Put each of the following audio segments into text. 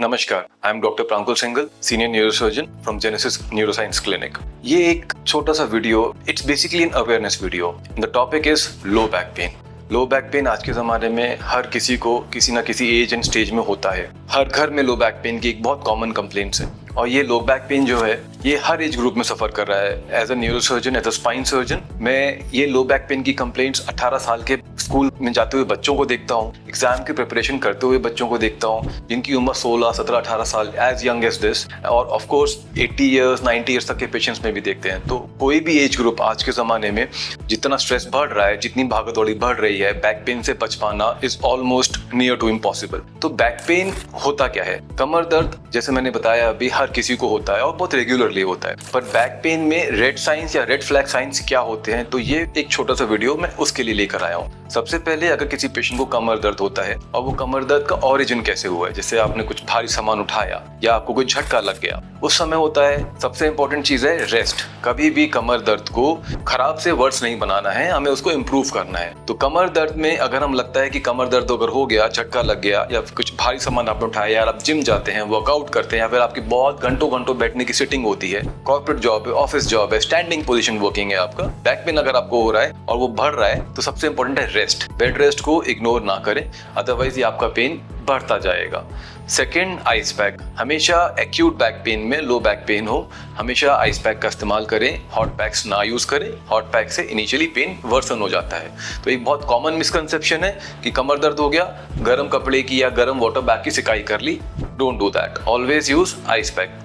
नमस्कार, I am doctor Prankul single, senior neurosurgeon from genesis neuroscience clinic. ये एक छोटा सा video, it's basically an awareness video. The topic is low back pen. Low back pen आज के ज़माने में हर किसी को किसी ना किसी एज एंड स्टेज में होता है। हर घर में लो बैक पेन की एक बहुत कॉमन कंप्लेंट्स है और ये लो बैक पेन जो है ये हर एज ग्रुप में सफ़र कर रहा है। As a neurosurgeon, as a spine surgeon, मैं ये लो बैक पेन की कंप्लेंट्स 18 साल के स्कूल में जाते हुए बच्चों को देखता हूँ, एग्जाम की प्रिपरेशन करते हुए बच्चों को देखता हूँ जिनकी उम्र 16, 17, 18 साल, एज यंग एज दिस, और ऑफ कोर्स 80 ईयर्स 90 ईयर्स तक के पेशेंट्स में भी देखते हैं। तो कोई भी एज ग्रुप आज के ज़माने में जितना स्ट्रेस बढ़ रहा है, जितनी भागदौड़ी बढ़ रही है, बैक पेन से बच पाना is almost near to impossible. तो बैक पेन होता क्या है? कमर दर्द, जैसे मैंने बताया अभी, हर किसी को होता है और बहुत रेगुलरली होता है। पर बैक पेन में रेड साइंस या रेड फ्लैग साइंस क्या होते हैं, तो ये एक छोटा सा वीडियो मैं उसके लिए लेकर आया हूँ। सबसे पहले, अगर किसी पेशेंट को कमर दर्द होता है और वो कमर दर्द का ओरिजिन कैसे हुआ है, जैसे आपने कुछ भारी सामान उठाया या आपको कोई झटका लग गया, उस समय होता है सबसे इंपॉर्टेंट चीज है रेस्ट। कभी भी कमर दर्द को खराब से वर्स नहीं बनाना है, हमें उसको इम्प्रूव करना है। तो कमर दर्द में अगर हम लगता है कि कमर दर्द अगर हो गया, झटका लग गया या कुछ भारी सामान आपने उठाया, या आप जिम जाते हैं, वर्कआउट करते हैं, या फिर आपकी बहुत घंटों घंटों बैठने की सिटिंग होती है, कॉर्पोरेट जॉब है, ऑफिस जॉब है, स्टैंडिंग पोजीशन वर्किंग है, आपका बैक पेन अगर आपको हो रहा है और वो बढ़ रहा है, तो सबसे इंपॉर्टेंट है रेस्ट। बेड रेस्ट को इग्नोर ना करें, अदरवाइज ये आपका पेन बढ़ता जाएगा। Second, ice pack. हमेशा एक्यूट बैक पेन में, लो बैक पेन हो, हमेशा आइस पैक का इस्तेमाल करें, हॉट पैक्स ना यूज करें। हॉट पैक से इनिशियली पेन वर्सन हो जाता है। तो एक बहुत कॉमन मिसकंसेप्शन है कि कमर दर्द हो गया, गर्म कपड़े की या गर्म वाटर बैग की सिकाई कर ली। Don't do that, always use ice pack.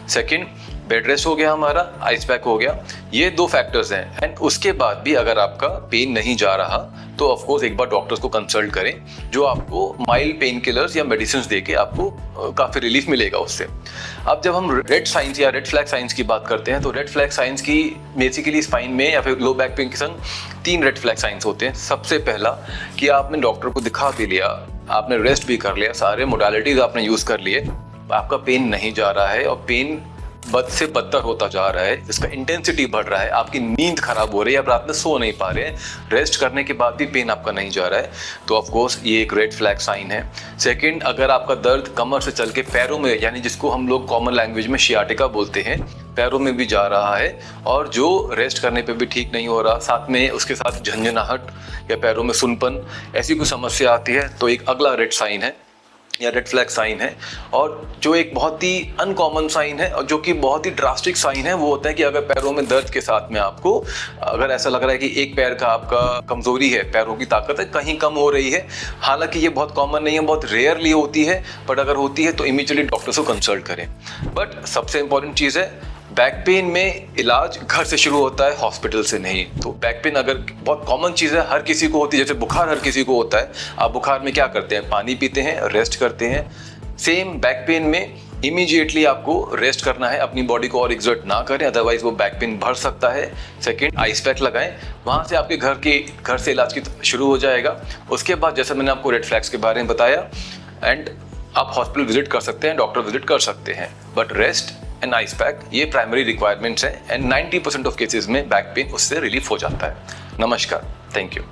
Second, bed rest हो गया हमारा, आइस पैक हो गया, ये दो फैक्टर्स हैं। एंड उसके बाद भी अगर आपका पेन नहीं जा रहा तो ऑफ कोर्स एक बार डॉक्टर्स को कंसल्ट करें, जो आपको माइल्ड पेन किलर्स या मेडिसिन देके आपको काफ़ी रिलीफ मिलेगा उससे। अब जब हम रेड साइंस या रेड फ्लैग साइंस की बात करते हैं, तो रेड फ्लैग साइंस की बेसिकली स्पाइन में या फिर लो बैक पेन के संग 3 रेड फ्लैग साइंस होते हैं। सबसे पहला कि आपने डॉक्टर को दिखा भी लिया, आपने रेस्ट भी कर लिया, सारे मोडालिटीज आपने यूज़ कर लिए, आपका पेन नहीं जा रहा है और पेन बद से बदतर होता जा रहा है, इसका इंटेंसिटी बढ़ रहा है, आपकी नींद खराब हो रही है, आप रात में सो नहीं पा रहे हैं, रेस्ट करने के बाद भी पेन आपका नहीं जा रहा है, तो ऑफ कोर्स ये एक रेड फ्लैग साइन है। सेकंड, अगर आपका दर्द कमर से चल के पैरों में, यानी जिसको हम लोग कॉमन लैंग्वेज में शियाटिका बोलते हैं, पैरों में भी जा रहा है और जो रेस्ट करने पे भी ठीक नहीं हो रहा, साथ में उसके साथ झंझनाहट या पैरों में सुनपन, ऐसी कोई समस्या आती है, तो एक अगला रेड साइन है या रेड फ्लैग साइन है। और जो एक बहुत ही अनकॉमन साइन है और जो कि बहुत ही ड्रास्टिक साइन है, वो होता है कि अगर पैरों में दर्द के साथ में आपको अगर ऐसा लग रहा है कि एक पैर का आपका कमजोरी है, पैरों की ताकत है कहीं कम हो रही है, हालांकि ये बहुत कॉमन नहीं है, बहुत रेयरली होती है, बट अगर होती है तो इमीडिएटली डॉक्टर से कंसल्ट करें। बट सबसे इंपॉर्टेंट चीज़ है, बैक पेन में इलाज घर से शुरू होता है, हॉस्पिटल से नहीं। तो बैक पेन अगर बहुत कॉमन चीज़ है, हर किसी को होती है, जैसे बुखार हर किसी को होता है। आप बुखार में क्या करते हैं? पानी पीते हैं, रेस्ट करते हैं। सेम बैक पेन में इमीडिएटली आपको रेस्ट करना है, अपनी बॉडी को और एक्सर्ट ना करें, अदरवाइज वो बैक पेन बढ़ सकता है। सेकेंड, आइस पैक लगाएं, वहाँ से आपके घर से इलाज की शुरू हो जाएगा। उसके बाद जैसे मैंने आपको रेड फ्लैग्स के बारे में बताया, एंड आप हॉस्पिटल विजिट कर सकते हैं, डॉक्टर विजिट कर सकते हैं, but rest and ice pack ये प्राइमरी रिक्वायरमेंट्स हैं, एंड 90% ऑफ केसेस में बैक पेन उससे रिलीफ हो जाता है। नमस्कार, थैंक यू।